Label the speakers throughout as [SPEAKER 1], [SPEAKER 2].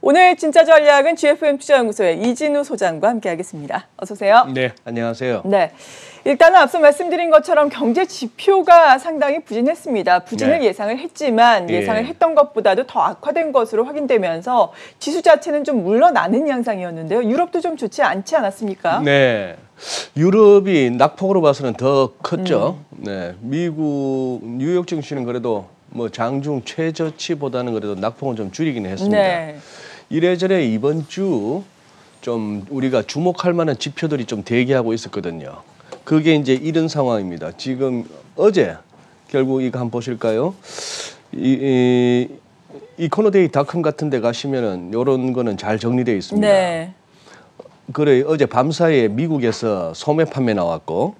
[SPEAKER 1] 오늘 진짜 전략은 GFM 투자연구소의 이진우 소장과 함께하겠습니다. 어서 오세요.
[SPEAKER 2] 네, 안녕하세요.
[SPEAKER 1] 네, 일단은 앞서 말씀드린 것처럼 경제 지표가 상당히 부진했습니다. 부진을
[SPEAKER 2] 네.
[SPEAKER 1] 예상을 했지만 예상을 했던 것보다도 더 악화된 것으로 확인되면서 지수 자체는 좀 물러나는 양상이었는데요. 유럽도 좀 좋지 않지 않았습니까?
[SPEAKER 2] 네, 유럽이 낙폭으로 봐서는 더 컸죠. 네, 미국 뉴욕 증시는 그래도 뭐 장중 최저치보다는 그래도 낙폭은 좀 줄이긴 했습니다.
[SPEAKER 1] 네.
[SPEAKER 2] 이래저래 이번 주 좀 우리가 주목할 만한 지표들이 좀 대기하고 있었거든요. 그게 이제 이런 상황입니다. 지금 어제 결국 이거 한번 보실까요? 이코노데이닷컴 같은 데 가시면은 이런 거는 잘 정리되어 있습니다.
[SPEAKER 1] 네.
[SPEAKER 2] 그래, 어제 밤사이에 미국에서 소매 판매 나왔고,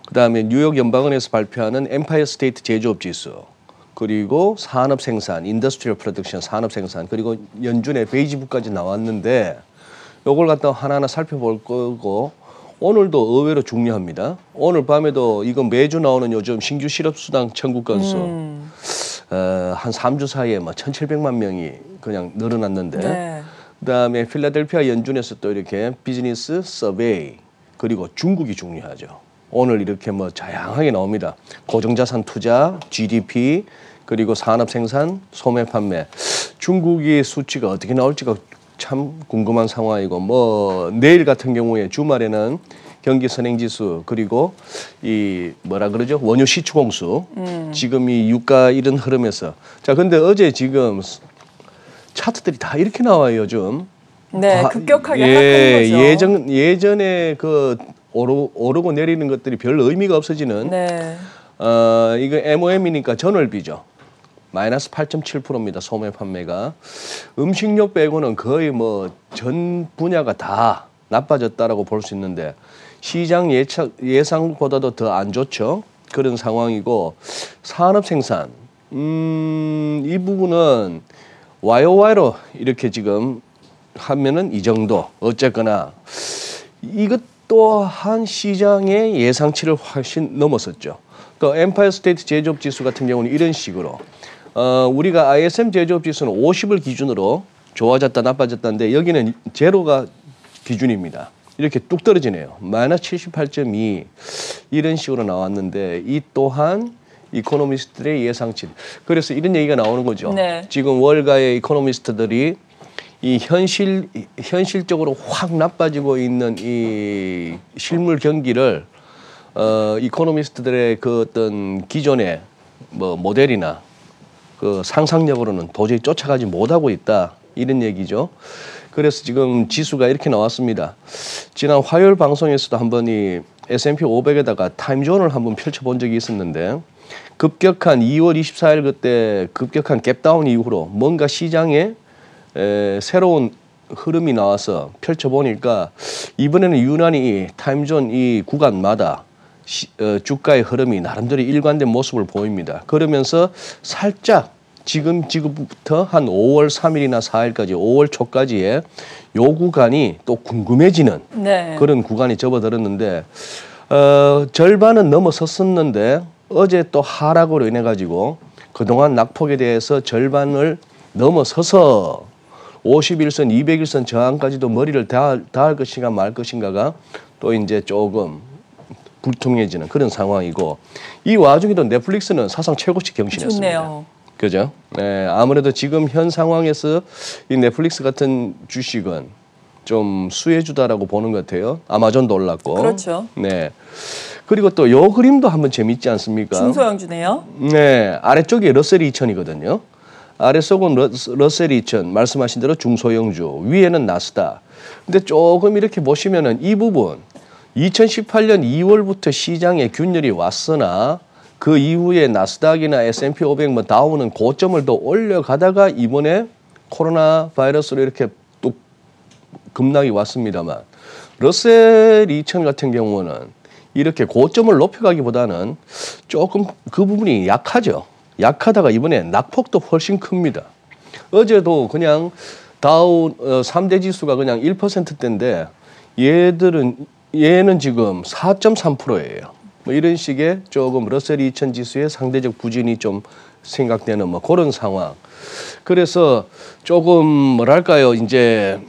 [SPEAKER 2] 그다음에 뉴욕 연방은행에서 발표하는 엠파이어 스테이트 제조업 지수, 그리고 산업 생산, 인더스트리얼 프로덕션 산업 생산, 그리고 연준의 베이지북까지 나왔는데 요걸 갖다 하나하나 살펴볼 거고, 오늘도 의외로 중요합니다. 오늘 밤에도 이건 매주 나오는 요즘 신규 실업수당 청구 건수 한 3주 사이에 뭐 1,700만 명이 그냥 늘어났는데,
[SPEAKER 1] 네.
[SPEAKER 2] 그다음에 필라델피아 연준에서 또 이렇게 비즈니스 서베이, 그리고 중국이 중요하죠. 오늘 이렇게 뭐 다양하게 나옵니다. 고정자산 투자, GDP, 그리고 산업 생산, 소매 판매. 중국의 수치가 어떻게 나올지가 참 궁금한 상황이고, 뭐 내일 같은 경우에 주말에는 경기 선행지수, 그리고 이 뭐라 그러죠? 원유 시추 공수. 지금 이 유가 이런 흐름에서. 자, 근데 어제 지금 차트들이 다 이렇게 나와요, 요즘.
[SPEAKER 1] 네, 급격하게 하락하는 거죠.
[SPEAKER 2] 예전에 그 오르고 내리는 것들이 별 의미가 없어지는.
[SPEAKER 1] 네.
[SPEAKER 2] 이거 MOM이니까 전월비죠. 마이너스 8.7%입니다. 소매 판매가. 음식료 빼고는 거의 뭐 전 분야가 다 나빠졌다라고 볼 수 있는데, 시장 예상보다도 더 안 좋죠. 그런 상황이고, 산업 생산. 이 부분은 YOY로 이렇게 지금 하면은 이 정도. 어쨌거나 이것 또한 시장의 예상치를 훨씬 넘었었죠. 또 엠파이어 스테이트 제조업 지수 같은 경우는 이런 식으로 우리가 ISM 제조업 지수는 50을 기준으로 좋아졌다 나빠졌다인데, 여기는 제로가 기준입니다. 이렇게 뚝 떨어지네요. 마이너스 78.2 이런 식으로 나왔는데, 이 또한 이코노미스트들의 예상치. 그래서 이런 얘기가 나오는 거죠.
[SPEAKER 1] 네.
[SPEAKER 2] 지금 월가의 이코노미스트들이 이 현실적으로 확 나빠지고 있는 이 실물 경기를 이코노미스트들의 그 어떤 기존의 뭐 모델이나 그 상상력으로는 도저히 쫓아가지 못하고 있다, 이런 얘기죠. 그래서 지금 지수가 이렇게 나왔습니다. 지난 화요일 방송에서도 한번 이 S&P 500에다가 타임존을 한번 펼쳐본 적이 있었는데, 급격한 2월 24일 그때 급격한 갭다운 이후로 뭔가 시장에 새로운 흐름이 나와서 펼쳐보니까, 이번에는 유난히 이 타임존 이 구간마다 주가의 흐름이 나름대로 일관된 모습을 보입니다. 그러면서 살짝 지금부터 한 5월 3일이나 4일까지 5월 초까지의 요 구간이 또 궁금해지는 그런 구간이 접어들었는데, 절반은 넘어섰었는데 어제 또 하락으로 인해 가지고 그동안 낙폭에 대해서 절반을 넘어서서 51선, 200일선 저항까지도 머리를 닿을 것인가 말 것인가가 또 이제 조금 불투명해지는 그런 상황이고, 이 와중에도 넷플릭스는 사상 최고치 경신했습니다.
[SPEAKER 1] 좋네요.
[SPEAKER 2] 그죠? 네, 아무래도 지금 현 상황에서 이 넷플릭스 같은 주식은 좀 수혜주다라고 보는 것 같아요. 아마존도 올랐고.
[SPEAKER 1] 그렇죠.
[SPEAKER 2] 네. 그리고 또 요 그림도 한번 재밌지 않습니까?
[SPEAKER 1] 중소형주네요.
[SPEAKER 2] 네, 아래쪽이 러셀 2000이거든요. 아래쪽은 러셀 2000, 말씀하신 대로 중소형주, 위에는 나스닥. 근데 조금 이렇게 보시면은 이 부분 2018년 2월부터 시장에 균열이 왔으나 그 이후에 나스닥이나 S&P 500, 뭐 다우는 고점을 더 올려가다가 이번에 코로나 바이러스로 이렇게 또 급락이 왔습니다만, 러셀 2000 같은 경우는 이렇게 고점을 높여가기보다는 조금 그 부분이 약하죠. 약하다가 이번에 낙폭도 훨씬 큽니다. 어제도 그냥 다우 3대 지수가 그냥 1%대인데 얘는 지금 4.3%예요. 뭐 이런 식의 조금 러셀 2000 지수의 상대적 부진이 좀 생각되는 뭐 그런 상황. 그래서 조금 뭐랄까요, 이제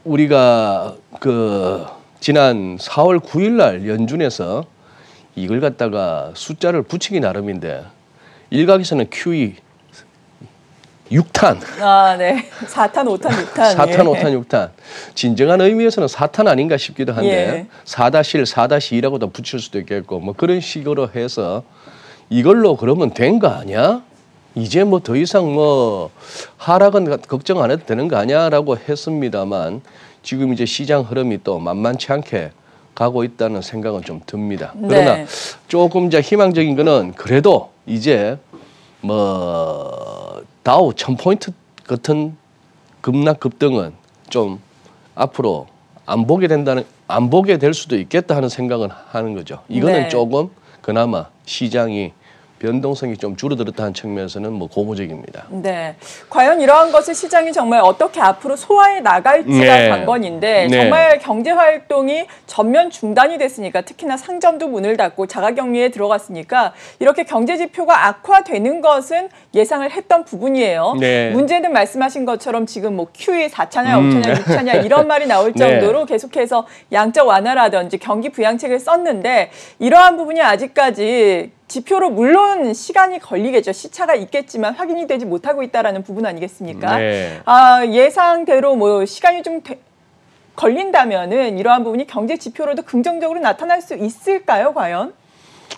[SPEAKER 2] 우리가 그 지난 4월 9일 날 연준에서 이걸 갖다가 숫자를 붙이기 나름인데 일각에서는 QE 6탄.
[SPEAKER 1] 아, 네. 4탄, 5탄, 6탄.
[SPEAKER 2] 4탄,
[SPEAKER 1] 예.
[SPEAKER 2] 5탄, 6탄. 진정한 의미에서는 4탄 아닌가 싶기도 한데
[SPEAKER 1] 예.
[SPEAKER 2] 4-1, 4-2라고도 붙일 수도 있겠고 뭐 그런 식으로 해서 이걸로 그러면 된 거 아니야? 이제 뭐 더 이상 뭐 하락은 걱정 안 해도 되는 거 아니야라고 했습니다만 지금 이제 시장 흐름이 또 만만치 않게 가고 있다는 생각은 좀 듭니다. 그러나
[SPEAKER 1] 네.
[SPEAKER 2] 조금 이제 희망적인 거는 그래도 이제 뭐 다우 1000포인트 같은 급락 급등은 좀 앞으로 안 보게 될 수도 있겠다 하는 생각은 하는 거죠. 이거는
[SPEAKER 1] 네.
[SPEAKER 2] 조금 그나마 시장이 변동성이 좀 줄어들었다는 측면에서는 뭐 고무적입니다.
[SPEAKER 1] 네. 과연 이러한 것을 시장이 정말 어떻게 앞으로 소화해 나갈지가
[SPEAKER 2] 네.
[SPEAKER 1] 관건인데
[SPEAKER 2] 네.
[SPEAKER 1] 정말 경제 활동이 전면 중단이 됐으니까 특히나 상점도 문을 닫고 자가격리에 들어갔으니까 이렇게 경제 지표가 악화되는 것은 예상을 했던 부분이에요.
[SPEAKER 2] 네.
[SPEAKER 1] 문제는 말씀하신 것처럼 지금 뭐 QE 4차냐 5차냐 6차냐 이런 말이 나올 정도로 계속해서 양적 완화라든지 경기 부양책을 썼는데 이러한 부분이 아직까지 지표로 물론 시간이 걸리겠죠. 시차가 있겠지만 확인이 되지 못하고 있다라는 부분 아니겠습니까?
[SPEAKER 2] 네.
[SPEAKER 1] 예상대로 뭐 시간이 좀 걸린다면은 이러한 부분이 경제 지표로도 긍정적으로 나타날 수 있을까요, 과연?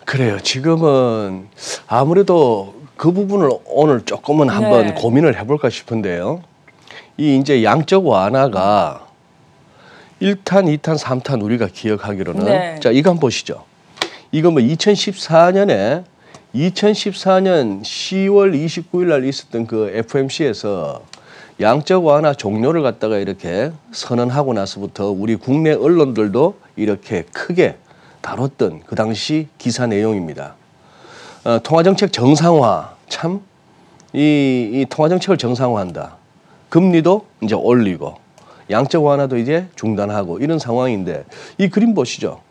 [SPEAKER 2] 그래요. 지금은 아무래도 그 부분을 오늘 조금은 한번
[SPEAKER 1] 네.
[SPEAKER 2] 고민을 해볼까 싶은데요. 이 이제 양적 완화가 1탄, 2탄, 3탄 우리가 기억하기로는
[SPEAKER 1] 네.
[SPEAKER 2] 자 이거 한번 보시죠. 이거 뭐 2014년 10월 29일 날 있었던 그 FOMC에서 양적 완화 종료를 갖다가 이렇게 선언하고 나서부터 우리 국내 언론들도 이렇게 크게 다뤘던 그 당시 기사 내용입니다. 통화정책 정상화 참 이 통화정책을 정상화한다. 금리도 이제 올리고 양적 완화도 이제 중단하고 이런 상황인데 이 그림 보시죠.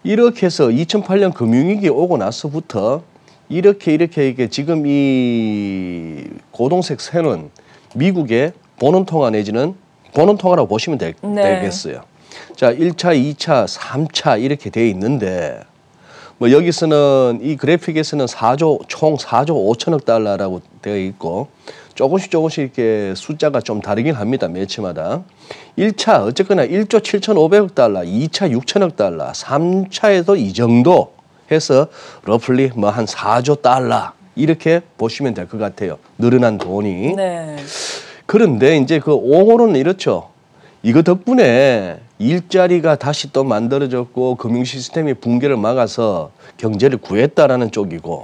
[SPEAKER 2] 이렇게 해서 2008년 금융위기 오고 나서부터 이렇게 지금 이 고동색線은 미국의 본원통화 내지는 본원통화라고 보시면 되겠어요. 자, 1차, 2차, 3차 이렇게 돼 있는데 뭐 여기서는 이 그래픽에서는 총 4조 5천억 달러라고 되어 있고 조금씩 이렇게 숫자가 좀 다르긴 합니다. 매치마다. 1차 어쨌거나 1조 7,500억 달러, 2차 6천억 달러, 3차에도 이 정도 해서 러플리 뭐 한 4조 달러 이렇게 보시면 될 것 같아요. 늘어난 돈이.
[SPEAKER 1] 네.
[SPEAKER 2] 그런데 이제 그 옹호는 이렇죠. 이거 덕분에 일자리가 다시 또 만들어졌고 금융 시스템이 붕괴를 막아서 경제를 구했다라는 쪽이고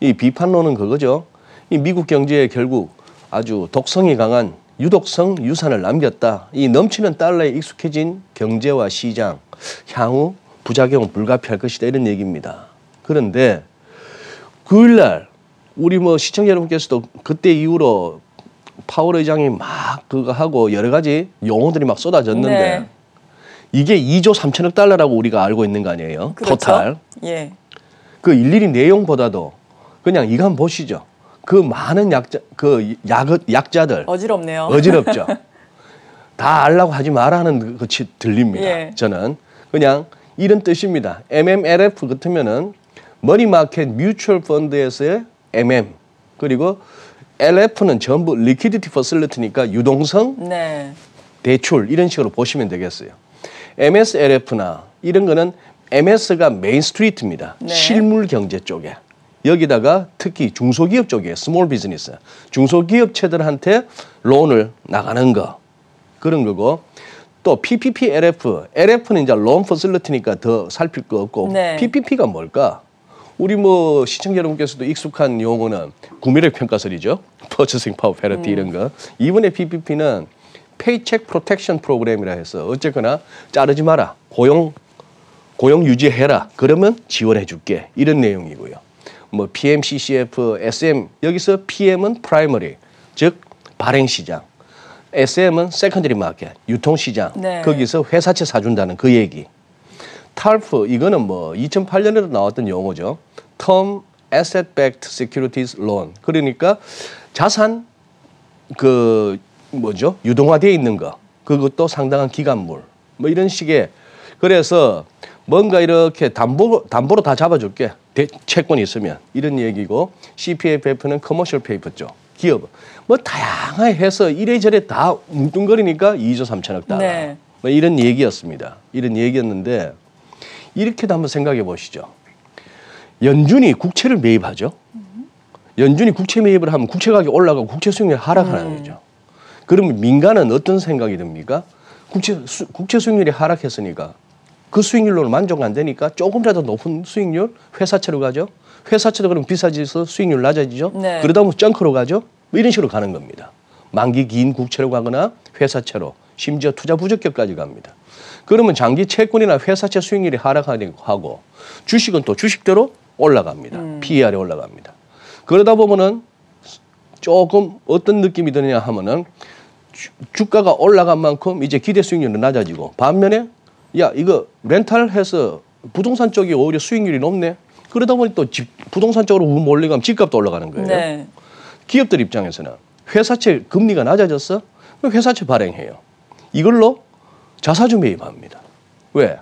[SPEAKER 2] 이 비판론은 그거죠. 이 미국 경제에 결국 아주 독성이 강한 유독성 유산을 남겼다. 이 넘치는 달러에 익숙해진 경제와 시장 향후 부작용은 불가피할 것이다 이런 얘기입니다. 그런데 9일날 우리 뭐 시청자 여러분께서도 그때 이후로 파월 의장이 막 그거 하고 여러 가지 용어들이 막 쏟아졌는데
[SPEAKER 1] 네.
[SPEAKER 2] 이게 2조 3천억 달러라고 우리가 알고 있는 거 아니에요?
[SPEAKER 1] 그렇죠.
[SPEAKER 2] 토탈.
[SPEAKER 1] 예.
[SPEAKER 2] 그 일일이 내용보다도 그냥 이거 한번 보시죠. 그 많은 약자들
[SPEAKER 1] 어지럽네요.
[SPEAKER 2] 어지럽죠. 다 알라고 하지 마라 하는 것이 들립니다.
[SPEAKER 1] 예.
[SPEAKER 2] 저는 그냥 이런 뜻입니다. MMLF 같으면은 머니마켓 뮤추얼 펀드에서의 MM 그리고 LF는 전부 리퀴디티 퍼실리티니까 유동성
[SPEAKER 1] 네.
[SPEAKER 2] 대출 이런 식으로 보시면 되겠어요. MSLF나 이런 거는 MS가 메인 스트리트입니다.
[SPEAKER 1] 네.
[SPEAKER 2] 실물 경제 쪽에. 여기다가 특히 중소기업 쪽에 스몰 비즈니스, 중소기업체들한테 론을 나가는 거 그런 거고 또 PPP LF, LF는 이제 론 퍼실리티니까 더 살필 거 없고
[SPEAKER 1] 네.
[SPEAKER 2] PPP가 뭘까? 우리 뭐 시청자 여러분께서도 익숙한 용어는 구매력 평가설이죠. Purchasing Power Parity 이런 거. 이번에 PPP는 Paycheck Protection Program이라 해서 어쨌거나 자르지 마라. 고용 유지해라. 그러면 지원해 줄게. 이런 내용이고요. 뭐 PM, CCF, SM 여기서 PM은 Primary 즉 발행 시장. SM은 Secondary Market 유통 시장.
[SPEAKER 1] 네.
[SPEAKER 2] 거기서 회사채 사준다는 그 얘기. TARF 이거는 뭐 2008년에도 나왔던 용어죠. Term Asset Backed Securities Loan. 그러니까 자산 그 뭐죠? 유동화되어 있는 거. 그것도 상당한 기간물. 뭐 이런 식의 그래서 뭔가 이렇게 담보로 다 잡아줄게. 채권이 있으면 이런 얘기고 CPF는 커머셜 페이퍼죠. 기업. 뭐 다양하게 해서 이래저래 다 뭉뚱거리니까 2조 3천억 달러.
[SPEAKER 1] 네.
[SPEAKER 2] 뭐 이런 얘기였습니다. 이런 얘기였는데 이렇게도 한번 생각해 보시죠. 연준이 국채를 매입하죠. 연준이 국채 매입을 하면 국채 가격이 올라가고 국채 수익률이 하락하는 거죠. 그러면 민간은 어떤 생각이 듭니까? 국채 수익률이 하락했으니까 그 수익률로 만족 안 되니까 조금이라도 높은 수익률 회사채로 가죠. 회사채도 그럼 비싸져서 수익률 낮아지죠.
[SPEAKER 1] 네.
[SPEAKER 2] 그러다 보면 정크로 가죠. 뭐 이런 식으로 가는 겁니다. 만기 긴 국채로 가거나 회사채로 심지어 투자 부적격까지 갑니다. 그러면 장기 채권이나 회사채 수익률이 하락하고 주식은 또 주식대로 올라갑니다. PER이 올라갑니다. 그러다 보면은 조금 어떤 느낌이 드느냐 하면은 주가가 올라간 만큼 이제 기대 수익률은 낮아지고 반면에 야 이거 렌탈해서 부동산 쪽이 오히려 수익률이 높네. 그러다 보니 또 부동산 쪽으로 몰리가면 집값도 올라가는 거예요.
[SPEAKER 1] 네.
[SPEAKER 2] 기업들 입장에서는 회사채 금리가 낮아졌어? 그럼 회사채 발행해요. 이걸로 자사주 매입합니다. 왜?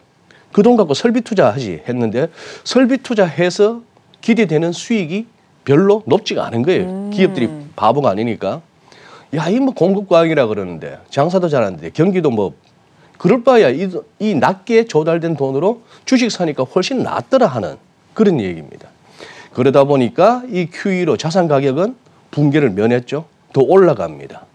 [SPEAKER 2] 그 돈 갖고 설비 투자하지 했는데 설비 투자해서 기대되는 수익이 별로 높지가 않은 거예요. 기업들이 바보가 아니니까. 야, 이 뭐 공급과학이라 그러는데 장사도 잘하는데 경기도 뭐 그럴 바야 이 낮게 조달된 돈으로 주식 사니까 훨씬 낫더라 하는 그런 얘기입니다. 그러다 보니까 이 QE로 자산 가격은 붕괴를 면했죠. 더 올라갑니다.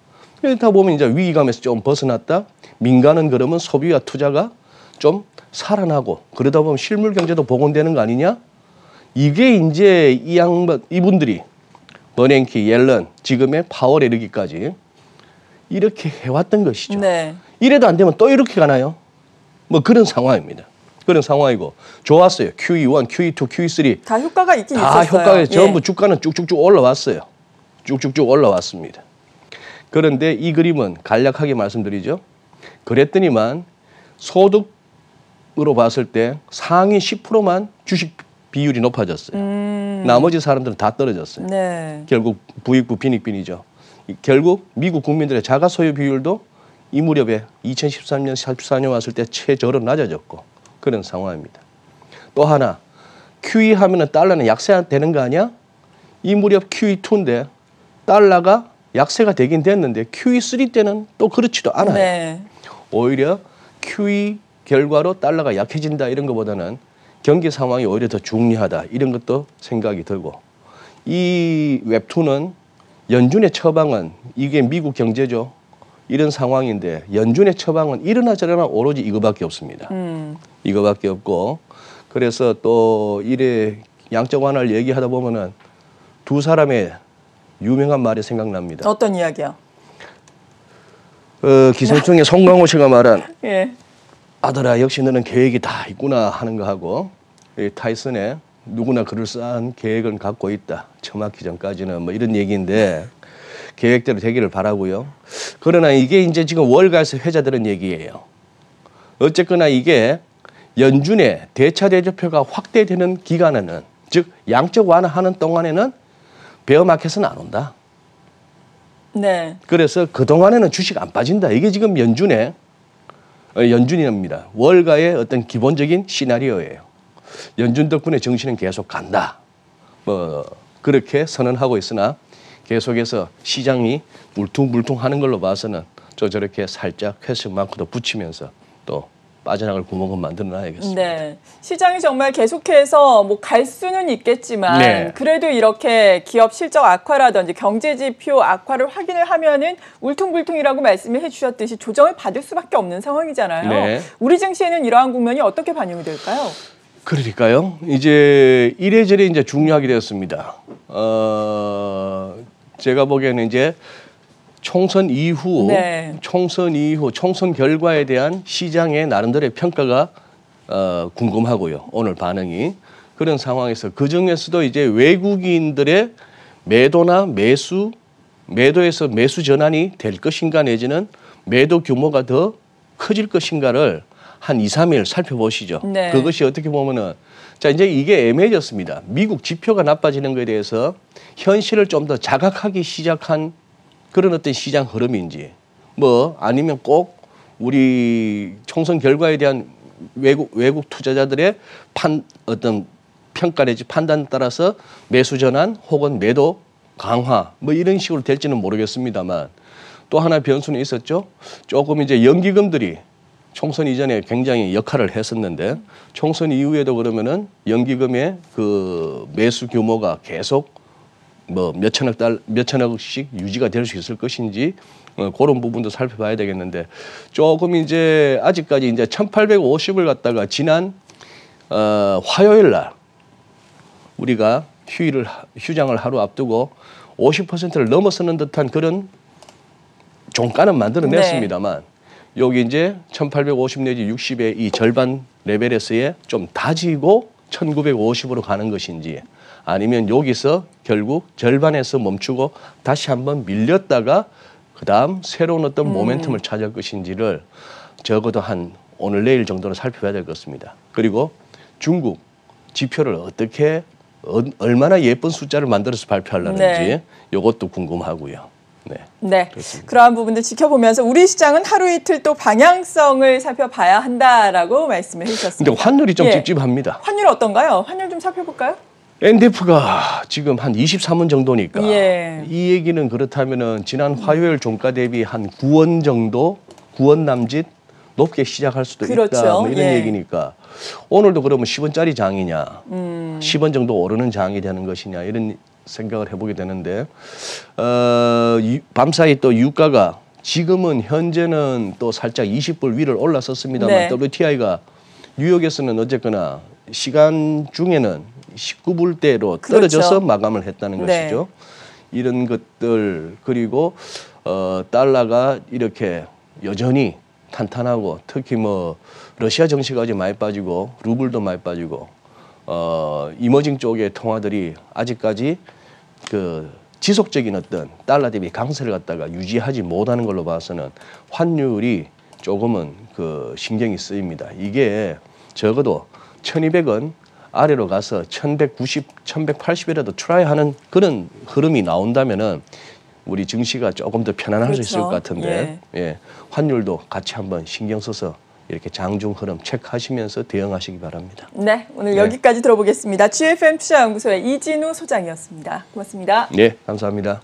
[SPEAKER 2] 그러다 보면 이제 위기감에서 좀 벗어났다. 민간은 그러면 소비와 투자가 좀 살아나고 그러다 보면 실물 경제도 복원되는 거 아니냐? 이게 이제 이분들이 버냉키, 옐런, 지금의 파월에 이르기까지 이렇게 해왔던 것이죠.
[SPEAKER 1] 네.
[SPEAKER 2] 이래도 안 되면 또 이렇게 가나요? 뭐 그런 상황입니다. 그런 상황이고 좋았어요. QE1, QE2, QE3
[SPEAKER 1] 다 효과가 있긴
[SPEAKER 2] 다
[SPEAKER 1] 있었어요.
[SPEAKER 2] 효과가
[SPEAKER 1] 예.
[SPEAKER 2] 전부 주가는 쭉쭉쭉 올라왔어요. 쭉쭉쭉 올라왔습니다. 그런데 이 그림은 간략하게 말씀드리죠. 그랬더니만 소득으로 봤을 때 상위 10%만 주식 비율이 높아졌어요. 나머지 사람들은 다 떨어졌어요.
[SPEAKER 1] 네.
[SPEAKER 2] 결국 부익부 빈익빈이죠. 결국 미국 국민들의 자가 소유 비율도 이 무렵에 2013년, 14년 왔을 때 최저로 낮아졌고 그런 상황입니다. 또 하나 QE 하면은 달러는 약세되는 거 아니야? 이 무렵 QE2인데 달러가 약세가 되긴 됐는데 QE3 때는 또 그렇지도 않아요.
[SPEAKER 1] 네.
[SPEAKER 2] 오히려 QE 결과로 달러가 약해진다 이런 것보다는 경기 상황이 오히려 더 중요하다 이런 것도 생각이 들고 이 웹2는 연준의 처방은 이게 미국 경제죠. 이런 상황인데 연준의 처방은 이러나 저러나 오로지 이거밖에 없습니다. 이거밖에 없고 그래서 또 이래 양적 완화를 얘기하다 보면은 두 사람의 유명한 말이 생각납니다.
[SPEAKER 1] 어떤 이야기요?
[SPEAKER 2] 기생충의 송강호 씨가 말한
[SPEAKER 1] 예.
[SPEAKER 2] 아들아 역시 너는 계획이 다 있구나 하는 거하고 타이슨의 누구나 그럴싸한 계획을 갖고 있다. 처맞기 전까지는 뭐 이런 얘기인데 계획대로 되기를 바라고요. 그러나 이게 이제 지금 월가에서 회자되는 얘기예요. 어쨌거나 이게 연준의 대차대조표가 확대되는 기간에는 즉 양적 완화하는 동안에는 베어마켓은 안 온다.
[SPEAKER 1] 네.
[SPEAKER 2] 그래서 그동안에는 주식 안 빠진다. 이게 지금 연준입니다. 월가의 어떤 기본적인 시나리오예요. 연준 덕분에 정신은 계속 간다. 뭐 그렇게 선언하고 있으나 계속해서 시장이 물퉁물퉁하는 걸로 봐서는 저렇게 살짝 퀘스천 마크도 붙이면서 또 빠져나갈 구멍은 만들어놔야겠습니다.
[SPEAKER 1] 네. 시장이 정말 계속해서 뭐 갈 수는 있겠지만
[SPEAKER 2] 네.
[SPEAKER 1] 그래도 이렇게 기업 실적 악화라든지 경제 지표 악화를 확인을 하면은 울퉁불퉁이라고 말씀을 해주셨듯이 조정을 받을 수밖에 없는 상황이잖아요.
[SPEAKER 2] 네.
[SPEAKER 1] 우리 증시에는 이러한 국면이 어떻게 반영이 될까요?
[SPEAKER 2] 그러니까요. 이제 이래저래 이제 중요하게 되었습니다. 제가 보기에는 이제 총선 이후,
[SPEAKER 1] 네.
[SPEAKER 2] 총선 결과에 대한 시장의 나름대로의 평가가 궁금하고요. 오늘 반응이. 그런 상황에서 그중에서도 이제 외국인들의 매도나 매도에서 매수 전환이 될 것인가 내지는 매도 규모가 더 커질 것인가를 한 2, 3일 살펴보시죠.
[SPEAKER 1] 네.
[SPEAKER 2] 그것이 어떻게 보면은 자 이제 이게 애매해졌습니다. 미국 지표가 나빠지는 것에 대해서 현실을 좀 더 자각하기 시작한 그런 어떤 시장 흐름인지 뭐 아니면 꼭 우리 총선 결과에 대한 외국 투자자들의 어떤 평가 내지 판단에 따라서 매수 전환 혹은 매도 강화 뭐 이런 식으로 될지는 모르겠습니다만 또 하나 변수는 있었죠. 조금 이제 연기금들이 총선 이전에 굉장히 역할을 했었는데 총선 이후에도 그러면은 연기금의 그 매수 규모가 계속 뭐 몇천억씩 유지가 될 수 있을 것인지 그런 부분도 살펴봐야 되겠는데 조금 이제 아직까지 이제 1850을 갖다가 지난 화요일 날 우리가 휴장을 하루 앞두고 50%를 넘어서는 듯한 그런 종가는 만들어냈습니다만 여기 이제 1850 내지 60의 이 절반 레벨에서의 좀 다지고 1950으로 가는 것인지 아니면 여기서 결국 절반에서 멈추고 다시 한번 밀렸다가 그다음 새로운 어떤 모멘텀을 찾을 것인지를 적어도 한 오늘 내일 정도는 살펴봐야 될 것 같습니다. 그리고 중국 지표를 어떻게 얼마나 예쁜 숫자를 만들어서 발표하려는지 이것도 궁금하고요.
[SPEAKER 1] 네. 그러한 부분들 지켜보면서 우리 시장은 하루 이틀 또 방향성을 살펴봐야 한다라고 말씀을 해주셨습니다.
[SPEAKER 2] 근데 환율이 좀 찝찝합니다.
[SPEAKER 1] 환율 어떤가요? 환율 좀 살펴볼까요?
[SPEAKER 2] NDF가 지금 한 23원 정도니까 이 얘기는 그렇다면은 지난 화요일 종가 대비 한 9원 정도, 9원 남짓 높게 시작할 수도 있다. 뭐 이런 얘기니까 오늘도 그러면 10원짜리 장이냐, 10원 정도 오르는 장이 되는 것이냐 이런 생각을 해보게 되는데 밤사이 또 유가가 지금은 현재는 또 살짝 20불 위를 올라섰습니다만 WTI가 뉴욕에서는 어쨌거나 시간 중에는 19불대로 떨어져서 마감을 했다는 것이죠. 이런 것들 그리고 달러가 이렇게 여전히 탄탄하고 특히 뭐 러시아 정시가 아주 많이 빠지고 루블도 많이 빠지고 이머징 쪽의 통화들이 아직까지 그 지속적인 어떤 달러 대비 강세를 갖다가 유지하지 못하는 걸로 봐서는 환율이 조금은 그 신경이 쓰입니다. 이게 적어도 1200원 아래로 가서 1190, 1180이라도 트라이하는 그런 흐름이 나온다면은 우리 증시가 조금 더 편안할 수 있을 것 같은데 환율도 같이 한번 신경 써서 이렇게 장중 흐름 체크하시면서 대응하시기 바랍니다.
[SPEAKER 1] 네, 오늘 여기까지 들어보겠습니다. GFM 투자연구소의 이진우 소장이었습니다. 고맙습니다.
[SPEAKER 2] 네, 감사합니다.